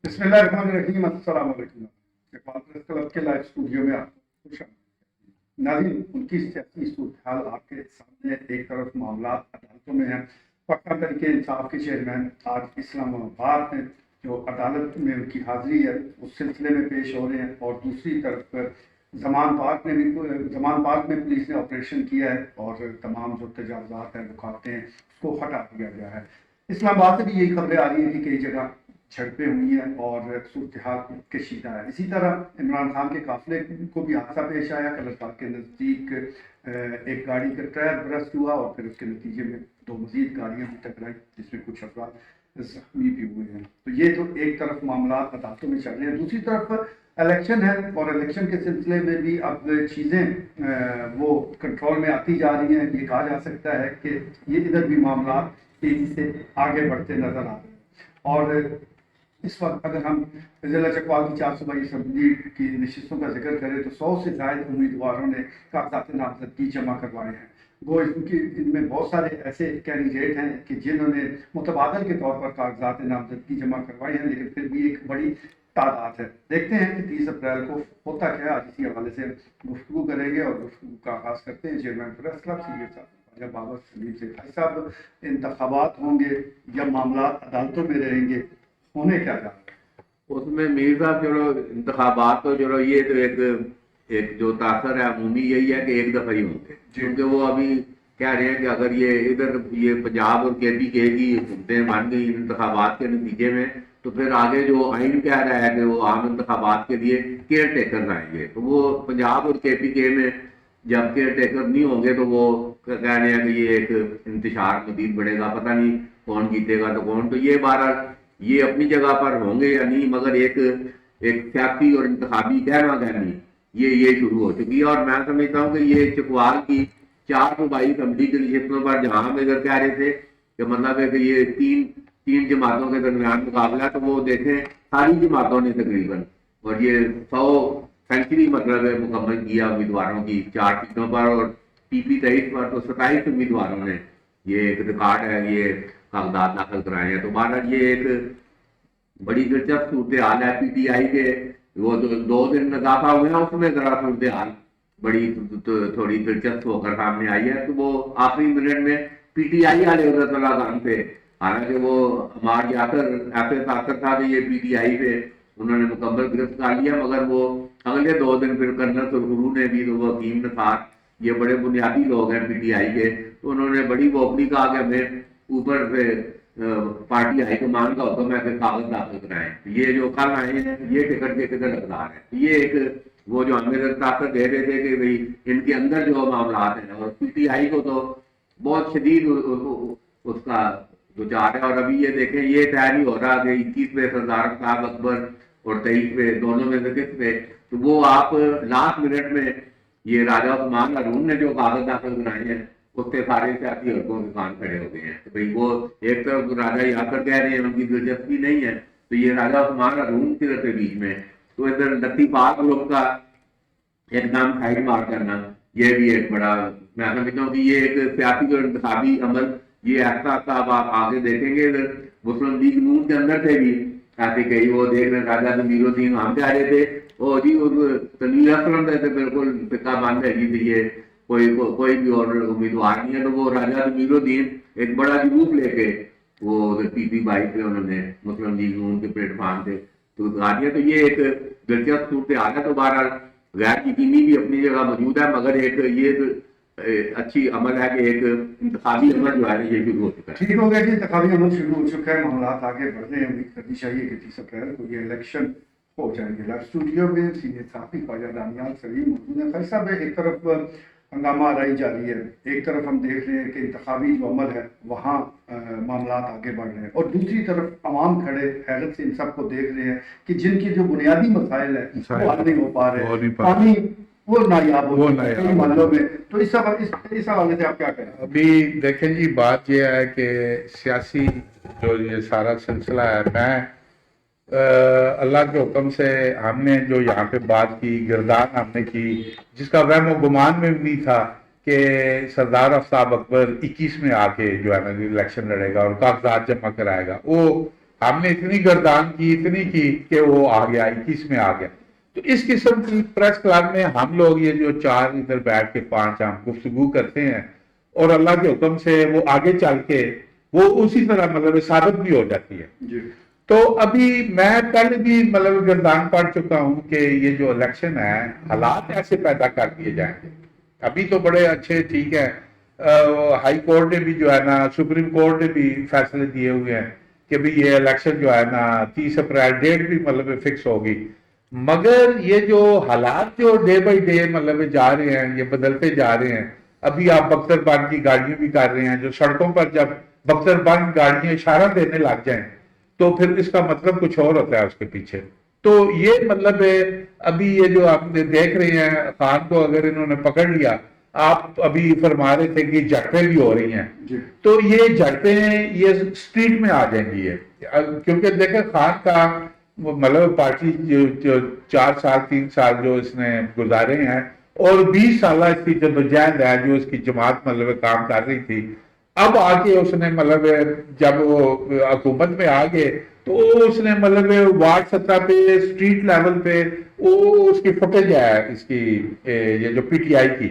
بسم اللہ الرحمن الرحیم، السلام علیکم۔ اقبال پریس کلب کے لائیو اسٹوڈیو میں آپ کو خوش آمدید۔ ناظرین، ان کی سیاسی صورتحال آپ کے سامنے، ایک طرف معاملات عدالتوں میں ہیں۔ پاکستان تحریک انصاف کے چیئرمین آج اسلام آباد میں جو عدالت میں ان کی حاضری ہے اس سلسلے میں پیش ہو رہے ہیں، اور دوسری طرف زمان پارک میں پولیس نے آپریشن کیا ہے اور تمام جو تجاوزات ہیں رکاوٹیں ہیں اس کو ہٹا دیا گیا ہے۔ اسلام آباد سے بھی یہی خبریں آ رہی ہیں کہ کئی جگہ جھڑپیں ہوئی ہیں اور صورتحال کشیدہ ہے۔ اسی طرح عمران خان کے قافلے کو بھی حادثہ پیش آیا۔ کلرپاگ کے نزدیک ایک گاڑی کا ٹائر برسٹ ہوا اور پھر اس کے نتیجے میں دو مزید گاڑیاں بھی ٹکرائی جس میں کچھ افراد زخمی بھی ہوئے ہیں۔ تو یہ تو ایک طرف معاملات عدالتوں میں چل رہے ہیں، دوسری طرف الیکشن ہے اور الیکشن کے سلسلے میں بھی اب چیزیں وہ کنٹرول میں آتی جا رہی ہیں۔ یہ کہا جا سکتا ہے کہ یہ ادھر بھی معاملات تیزی سے آگے بڑھتے نظر آ رہے ہیں۔ اور اس وقت اگر ہم ضلع چکوال کی 4 صوبائی اسمبلی کی نشستوں کا ذکر کریں تو 100 سے زائد امیدواروں نے کاغذات نامزدگی جمع کروائے ہیں۔ وہ ان میں بہت سارے ایسے کینڈیڈیٹ ہیں کہ جنہوں نے متبادل کے طور پر کاغذات نامزدگی جمع کروائے ہیں، لیکن پھر بھی ایک بڑی تعداد ہے۔ دیکھتے ہیں کہ 30 اپریل کو ہوتا کیا۔ آج اسی حوالے سے گفتگو کریں گے اور گفتگو کا آغاز کرتے ہیں چیئرمین پریس کلب سینئر صاحب جب بابر سلیم سے۔ بھائی صاحب، انتخابات ہوں گے یا معاملات عدالتوں میں رہیں گے، ہونے کیا جا رہا ہے؟ اس میں میر صاحب چلو انتخابات تو چلو یہ تو ایک جو تاثر ہے عمومی یہی ہے کہ ایک دفعہ ہی ہوں گے، کیونکہ وہ ابھی کہہ رہے ہیں کہ اگر یہ ادھر یہ پنجاب اور کے پی کے کی حکومتیں بن گئی انتخابات کے نتیجے میں تو پھر آگے جو آئین کہہ رہا ہے کہ وہ عام انتخابات کے لیے کیئر ٹیکر آئیں گے، تو وہ پنجاب اور کے پی کے میں جب کیئر ٹیکر نہیں ہوں گے تو وہ کہہ رہے ہیں کہ یہ ایک انتشار مزید بڑھے گا، پتہ نہیں کون جیتے گا تو کون۔ تو یہ بہرحال یہ اپنی جگہ پر ہوں گے یا نہیں، مگر ایک سیاسی اور انتخابی گہما گہمی یہ شروع ہو چکی ہے۔ اور میں سمجھتا ہوں کہ یہ چکوال کی 4 صوبائی اسمبلی کی نشستوں پر جہاں ہم ادھر کہہ رہے تھے کہ مطلب ہے کہ یہ تین جماعتوں کے درمیان مقابلہ ہے، تو وہ دیکھیں ساری جماعتوں نے تقریباً اور یہ 100 سینچری مطلب ہے مکمل کیا امیدواروں کی 4 سیٹوں پر، اور پی پی 23 پر تو 27 امیدواروں نے یہ ایک ریکارڈ ہے یہ کاغذات داخل کرائے ہیں۔ تو بہرحال یہ ایک بڑی دلچسپ صورتحال ہے۔ پی ٹی آئی کے وہ 2 دن اضافہ ہوئے ہیں، اس میں ذرا صورتحال بڑی تھوڑی دلچسپ ہو کر سامنے آئی ہے۔ تو وہ آخری منٹ میں پی ٹی آئی والے عزت اللہ خان پہ، حالانکہ وہ ہمارے ایسے تاثر تھا کہ یہ پی ٹی آئی پہ انہوں نے مکمل گرفت کر لیا، مگر وہ اگلے 2 دن پھر کرنل سرگرو نے بھی، وہ حکیم نثار، یہ بڑے بنیادی لوگ ہیں پی ٹی آئی کے، تو انہوں نے بڑی ووکلی کہا کہ ہمیں اوپر سے پارٹی ہائی کمان کا حکم ہے کہ کاغذ داخل کرائیں۔ یہ جو کل آئے ہیں یہ ٹکٹ کے کدھر اقدار ہے، یہ ایک وہ جو ہمیں طاقت دے رہے تھے کہ بھئی ان کے اندر جو معاملات ہیں، اور پی ٹی آئی کو تو بہت شدید اس کا گزار ہے۔ اور ابھی یہ دیکھیں یہ طے نہیں ہو رہا کہ 21 پہ سردار صاحب اکبر اور 23 پہ دونوں میں سے کس پہ، تو وہ آپ لاسٹ منٹ میں یہ راجہ عثمان ہارون نے جو کاغذ داخل کرائے ہیں اس سے سارے سیاسی حلقوں کے کان کھڑے ہو گئے ہیں کہ بھئی وہ ایک طرف راجہ یاسر کہہ رہے ہیں ان کی دلچسپی نہیں ہے، تو یہ راجہ عثمان ہارون کے بیچ میں، تو ادھر لتی پاک لوگ کا ایک دم سائڈ مار کرنا، یہ بھی ایک بڑا، میں سمجھتا ہوں کہ یہ ایک سیاسی اور انتخابی عمل یہ ایسا اب آپ آگے دیکھیں گے۔ ادھر مسلم لیگ نون کے اندر سے بھی ایسے کئی وہ دیکھ رہے راجہ ضمیر الدین ہم کہہ رہے تھے وہ جی تنویر اسلم تھے بالکل فقہ بند ہے جی، یہ کوئی بھی اور امیدوار نہیں ہے، تو وہ راجہ ضمیر الدین ایک بڑا جلوس لے کے وہ پی پی 22 پہ انہوں نے مسلم لیگ نون کے پلیٹ فارم سے تو دکھا دیا۔ تو یہ ایک دلچسپ صورتحال ہے۔ تو بہرحال غیر یقینی بھی اپنی جگہ موجود ہے، مگر ایک یہ اچھی عمل ہے کہ ایک انتخابی عمل جو ہے یہ شروع ہو چکا ہے۔ ٹھیک ہو گیا جی، انتخابی عمل شروع ہو چکا ہے، معاملات آگے بڑھ رہے ہیں۔ امید کرنی چاہیے کہ 30 اپریل کو یہ الیکشن ہو جائیں گے۔ لائیو اسٹوڈیو میں سینئر صحافی خواجہ دانیال سلیم موجود ہیں۔ خواجہ صاحب، ایک طرف ہنگامہ آرائی جاری ہے، ایک طرف ہم دیکھ رہے ہیں کہ انتخابی جو عمل ہے وہاں معاملات آگے بڑھ رہے ہیں، اور دوسری طرف عوام کھڑے حیرت سے ان سب کو دیکھ رہے ہیں کہ جن کی جو بنیادی مسائل ہیں وہ حل نہیں ہو پا رہے، پانی وہ نایاب ہو رہے ہیں محلوں میں۔ تو اس حوالے سے آپ کیا کہیں؟ ابھی دیکھیں جی، بات یہ ہے کہ سیاسی جو یہ سارا سلسلہ ہے، میں اللہ کے حکم سے ہم نے جو یہاں پہ بات کی، گردان ہم نے کی، جس کا وہم و گمان میں بھی نہیں تھا کہ سردار آفتاب اکبر 21 میں آ کے جو ہے نا الیکشن لڑے گا اور کاغذات جمع کرائے گا، وہ हमने इतनी गर्दान की, इतनी की कि वो आ गया 21 में आ गया। तो इस किस्म की प्रेस क्लब में हम लोग ये जो 4 इधर बैठ के 5 हम गुफ्तगू करते हैं और अल्लाह के हुक्म से वो आगे चल के वो उसी तरह मतलब साबित भी हो जाती है जी। तो अभी मैं कल भी मतलब गर्दान पढ़ चुका हूं कि ये जो इलेक्शन है हालात ऐसे पैदा कर दिए जाएंगे। अभी तो बड़े अच्छे ठीक है, हाई कोर्ट ने भी जो है ना, सुप्रीम कोर्ट ने भी फैसले दिए हुए हैं कि भाई ये इलेक्शन जो है ना 30 अप्रैल डेट भी मतलब फिक्स होगी, मगर ये जो हालात जो डे बाई डे मतलब जा रहे हैं, ये बदलते जा रहे हैं। अभी आप बख्तरबंद की गाड़ियां भी कर रहे हैं, जो सड़कों पर जब बख्तरबंद गाड़ियां इशारा देने लग जाएं तो फिर इसका मतलब कुछ और होता है उसके पीछे। तो ये मतलब है अभी ये जो आप देख रहे हैं खान को अगर इन्होंने पकड़ लिया, आप अभी फरमा रहे थे कि झड़पें भी हो रही हैं, तो ये झड़पें ये स्ट्रीट में आ जाएंगी ये, क्योंकि देखें खान का मतलब पार्टी जो 4 साल 3 साल जो इसने गुजारे हैं और 20 साल इसकी जदोजहद है जो इसकी जमात मतलब काम कर रही थी, अब आके उसने मतलब जब वो हुकूमत में आ गए तो उसने मतलब वार्ड सतह पे स्ट्रीट लेवल पे वो उसकी फुटेज है इसकी ये जो पीटीआई की,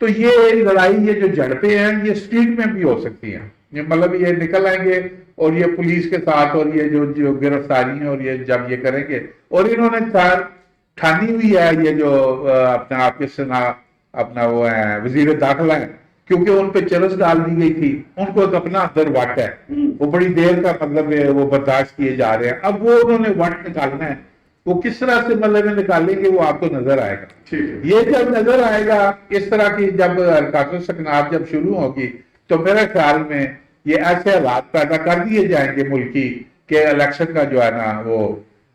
तो ये लड़ाई ये जो झड़पें हैं ये स्ट्रीट में भी हो सकती हैं। ये मतलब ये निकल आएंगे और ये पुलिस के साथ और ये जो गिरफ्तारी है और ये जब ये करेंगे, और इन्होंने ठानी हुई है ये जो अपना आपके सेना अपना वो है वजीर दाखिला है, क्योंकि उन पे चरस डाल दी गई थी, उनको एक अपना अंदर वट है, वो बड़ी देर का मतलब वो बर्दाश्त किए जा रहे हैं। अब वो उन्होंने वट निकालना है, वो किस तरह से मतलब निकालेंगे वो आपको नजर आएगा। ये जब नजर आएगा इस तरह की जब हरकत सकनात जब शुरू होगी तो मेरे ख्याल में ये ऐसे हालात पैदा कर दिए जाएंगे मुल्की के इलेक्शन का जो है ना वो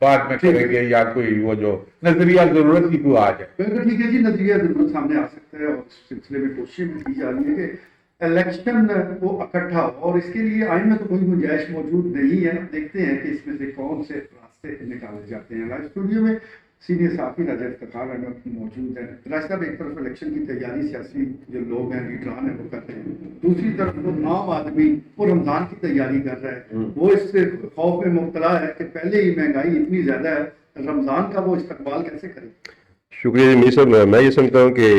बाद में करेंगे या कोई वो जो नजरिया जरूरत की कोई आ जाए। बिल्कुल ठीक है जी, नजरिया जरूरत सामने आ सकता है और इस सिलसिले में कोशिश भी की जा रही है कि इलेक्शन वो इकट्ठा हो, और इसके लिए आइन में तो कोई गुंजाइश मौजूद नहीं है। देखते हैं कि इसमें से कौन से रास्ते निकाले जाते हैं। लाइव स्टूडियो में सीनियर साथी राजा इफ्तिखार अहमद मौजूद हैं। राजा साहब, एक तरफ इलेक्शन की तैयारी सियासी जो लोग हैं लीडरान हैं वो करते हैं, दूसरी तरफ वो आम आदमी वो रमजान की तैयारी कर रहा है, वो इस खौफ में मुब्तला है कि पहले ही महंगाई इतनी ज्यादा है, रमजान का वो इस्तकबाल कैसे करे। शुक्रिया जी मीर साहब। मैं ये समझता हूँ कि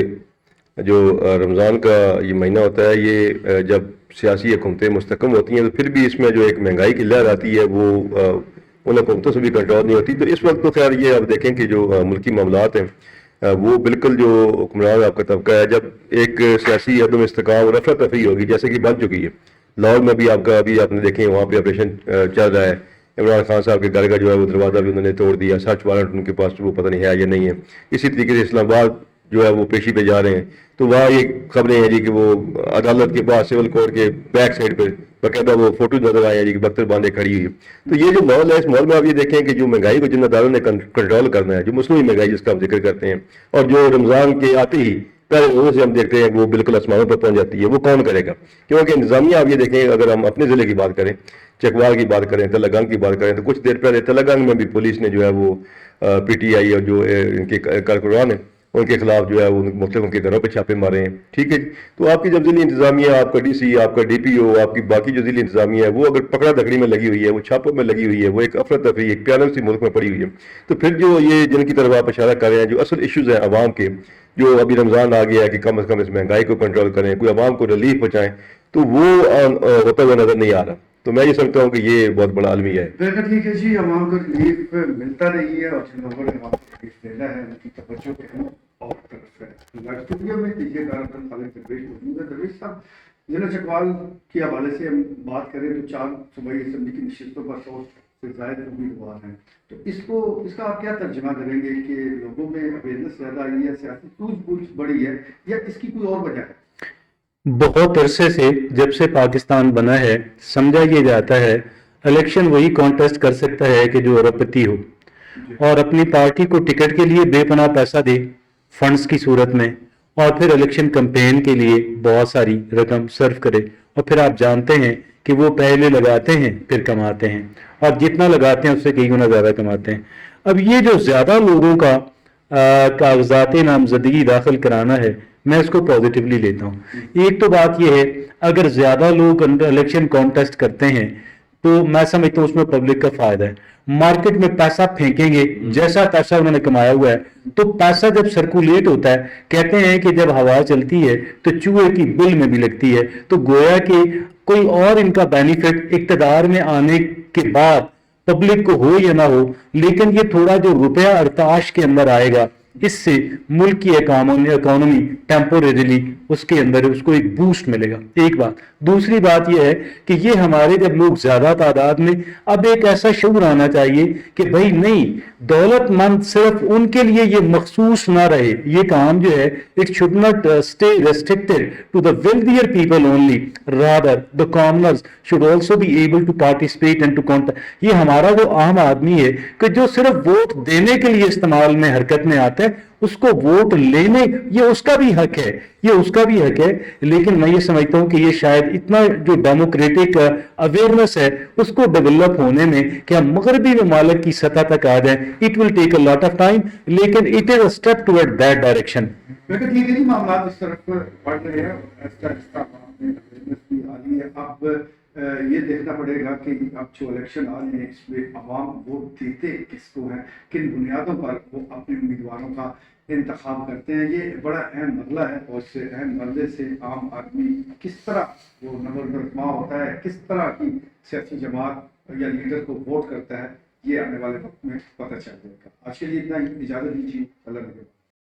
जो रमज़ान का ये महीना होता है ये जब सियासी हुकूमतें मुस्तकम होती हैं तो फिर भी इसमें जो एक महंगाई की लहर आती है वो उन हुकूमतों से भी कंट्रोल नहीं होती। तो इस वक्त तो खैर ये आप देखें कि जो मुल्की मामलात हैं वो बिल्कुल जो हुक्मरान आपका तबका है, जब एक सियासी अदम इस्तेकाम और अफरा तफरी होगी जैसे कि बन चुकी है, लाहौर में भी आपका अभी आपने देखें वहाँ पे ऑपरेशन चल रहा है, इमरान खान साहब के घर का जो है वो दरवाज़ा भी उन्होंने तोड़ दिया, सर्च वारंट उनके पास वो पता नहीं है या नहीं है। इसी तरीके से इस्लामाबाद जो है वो पेशी पे जा रहे हैं, तो वहाँ ये खबरें हैं जी कि वो अदालत के पास सिविल कोर्ट के बैक साइड पर बाकायदा वो फोटो नजर आए हैं जी कि बख्तर बांधे खड़ी हुई है। तो ये जो माहौल है इस माहौल में आप ये देखें कि जो महंगाई को जिन अदालतों ने कंट्रोल करना है, जो मसनूई महंगाई जिसका हम जिक्र करते हैं, और जो रमज़ान के आते ही पहले रोज़ से हम देखते हैं वो बिल्कुल आसमानों पर पहुंच जाती है, वो कौन करेगा? क्योंकि इंतजामिया आप ये देखें, अगर हम अपने ज़िले की बात करें, चकवाल की बात करें, तलगंग की बात करें, तो कुछ देर पहले तलगंग में भी पुलिस ने जो है वो PTI और जो इनके कारकुनान हैं उनके खिलाफ जो है वो मुख्तलिफ उनके घरों पे छापे मारे हैं। ठीक है, तो आपकी जब ज़िली इंतजामिया, आपका DC, आपका DPO, आपकी बाकी जो ज़िली इंतजामिया है वो अगर पकड़ा दकड़ी में लगी हुई है, वो छापों में लगी हुई है, वो एक अफरा तफरी एक प्यानल सी मुल्क में पड़ी हुई है, तो फिर जो ये जिनकी तरफ आप इशारा कर रहे हैं जो असल इश्यूज़ हैं आवाम के, जो अभी रमज़ान आ गया है कि कम से कम इस महंगाई को कंट्रोल करें, कोई आवाम को रिलीफ पहुँचाएं, तो वो होता हुआ नज़र नहीं आ रहा। तो मैं ये समझता हूँ कि ये बहुत बड़ा आलमी है। बिल्कुल ठीक है जी, आवाम को रिलीफ मिलता नहीं है और जिन लोगों ने आवाम को रिलीफ देना है उनकी तवज्जो कहीं और तरफ है। लाइव स्टूडियो में डीजे कारकन खालिद दरवेश मौजूद है। दरवेश साहब, जिला चकवाल के हवाले से हम बात करें तो 4 सूबाई असेंबली की नशिस्तों पर 100 से ज़ायद उम्मीदवार हैं, तो इसका आप क्या तर्जमा करेंगे कि लोगों में अवेयरनेस ज़्यादा आई है, सियासी सूझबूझ बढ़ी है, या इसकी कोई और वजह है? बहुत अरसे से जब से पाकिस्तान बना है समझा ये जाता है इलेक्शन वही कॉन्टेस्ट कर सकता है कि जो अरबपति हो और अपनी पार्टी को टिकट के लिए बेपनाह पैसा दे फंड्स की सूरत में, और फिर इलेक्शन कैंपेन के लिए बहुत सारी रकम सर्व करे, और फिर आप जानते हैं कि वो पहले लगाते हैं फिर कमाते हैं, और जितना लगाते हैं उससे कई गुना ज़्यादा कमाते हैं। अब ये जो ज़्यादा लोगों का कागजात नामजदगी दाखिल कराना है, मैं इसको पॉजिटिवली लेता हूँ। एक तो बात यह है, अगर ज़्यादा लोग इलेक्शन कॉन्टेस्ट करते हैं तो मैं समझता हूँ उसमें पब्लिक का फायदा है। मार्केट में पैसा फेंकेंगे, जैसा पैसा उन्होंने कमाया हुआ है, तो पैसा जब सर्कुलेट होता है, कहते हैं कि जब हवा चलती है तो चूहे की बिल में भी लगती है, तो गोया कि कोई और इनका बेनिफिट इक्तदार में आने के बाद पब्लिक को हो या ना हो, लेकिन ये थोड़ा जो रुपया अर्थाश के अंदर आएगा, इससे मुल्क की इकोनॉमी टेम्पोरेरीली उसके अंदर उसको एक बूस्ट मिलेगा। एक बात। दूसरी बात यह है कि ये हमारे जब लोग ज्यादा तादाद में, अब एक ऐसा शऊर आना चाहिए कि भाई नहीं, दौलतमंद सिर्फ उनके लिए ये मखसूस ना रहे, ये काम जो है it should not stay restricted to the wealthier people only, rather the commoners should also be able to participate and to contest. ये हमारा जो आम आदमी है कि जो सिर्फ वोट देने के लिए इस्तेमाल में हरकत में आता है, उसको वोट लेने, ये उसका भी हक है, ये उसका भी हक है। लेकिन मैं ये समझता हूं कि ये शायद इतना जो डेमोक्रेटिक अवेयरनेस है उसको डेवलप होने में कि हम मगरबी ममालिक की सतह तक आ जाएं, it will take a lot of time, लेकिन it is a step toward that direction. लेकिन ये नहीं मामला इस तरफ बढ़ रहे हैं, अब ये देखना पड़ेगा कि अब जो इलेक्शन आ रहे हैं इसमें अवाम वोट देते किसको है, किन बुनियादों पर वो अपने उम्मीदवारों का इंतखाब करते हैं। ये बड़ा अहम मसला है और इस अहम मसले से आम आदमी किस तरह वो नमरदमा होता है, किस तरह की सियासी जमात या लीडर को वोट करता है, ये आने वाले वक्त में पता चल जाएगा। आज के लिए इतना ही, इजाज़त दीजिए, अल्लाह।